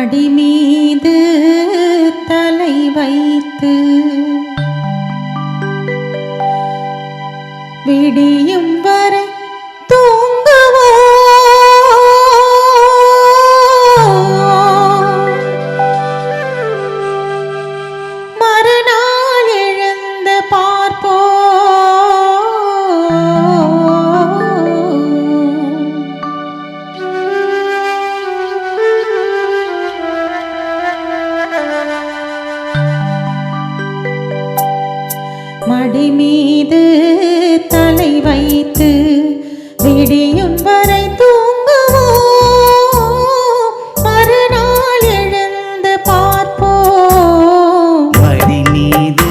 மடி மீது தலை வைத்து விடியும் வரை தூங்குவோ மறுநாள் எழுந்து பார்ப்போ மடி மீது தலை வைத்து விடியும் வரை தூங்குவோம் மறுநாள் எழுந்து பார்ப்போம் மடி மீது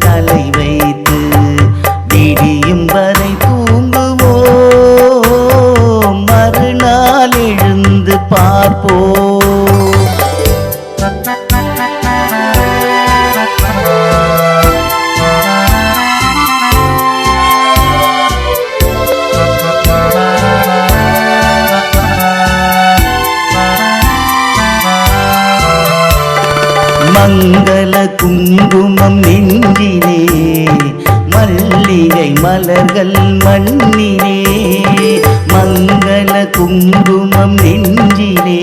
தலை வைத்து விடியும் வரை தூங்குவோம் மறுநாள் எழுந்து பார்ப்போம் மங்கள குங்குமம் நெஞ்சிலே மல்லிகை மலர்கள் மண்ணிலே மங்கள குங்குமம் நெஞ்சிலே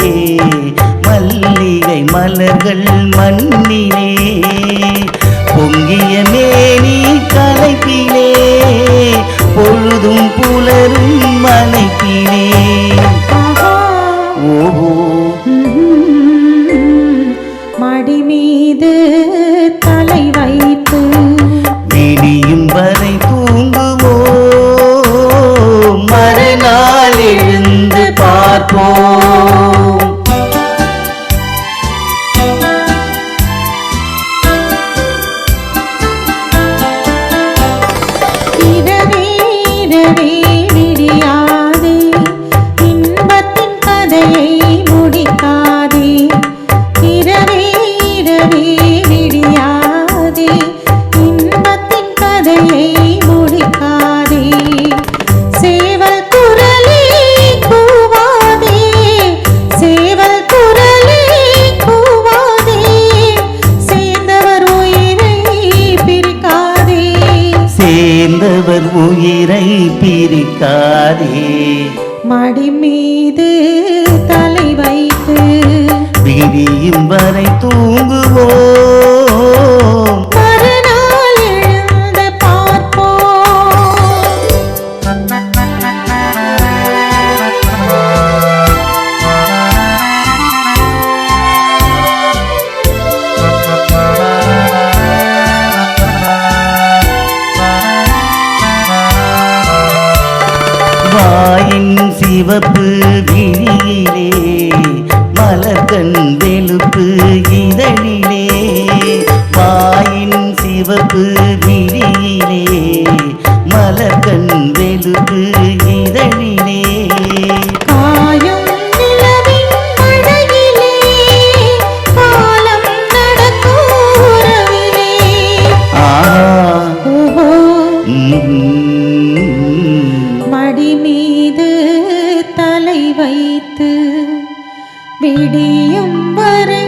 மல்லிகை மலர்கள் மண்ணிலே பொங்கிய மேனி கலைப்பிலே பொழுதும் புலரும் மலைப்பிலே ஓஹோ மடி மீது தலை வைத்து விடியும் வரை தூங்குவோம் மறுநாள் எழுந்து பார்ப்போம் இரவே இரவே விடியாதே இன்பத்தின் கதையை முடிக்காதே இரவே இரவே விடியாதே இன்பத்தின் கதையை முடிக்காதே சேவல் குரலே கூவாதே சேவல் குரலே கூவாதே சேர்ந்தவர் உயிரை பிரிக்காதே சேர்ந்தவர் உயிரை பிரிக்காதே மடி மீது தலை வைத்து விடியும் வரை தூங்குவோம் மறுநாள் எழுந்து பார்ப்போம் வாயின் சிவப்பு விழியிலே மலர்கண் வெளுப்பு இதழிலே வாயின் சிவப்பு விழியிலே மலர்கண் வெளுப்பு இதழிலே காயும் நிலவின் மழையிலே காலம் நடக்கும் உறவிலே ஓஹோ மடி மீது தலை வைத்து விடியும் வரை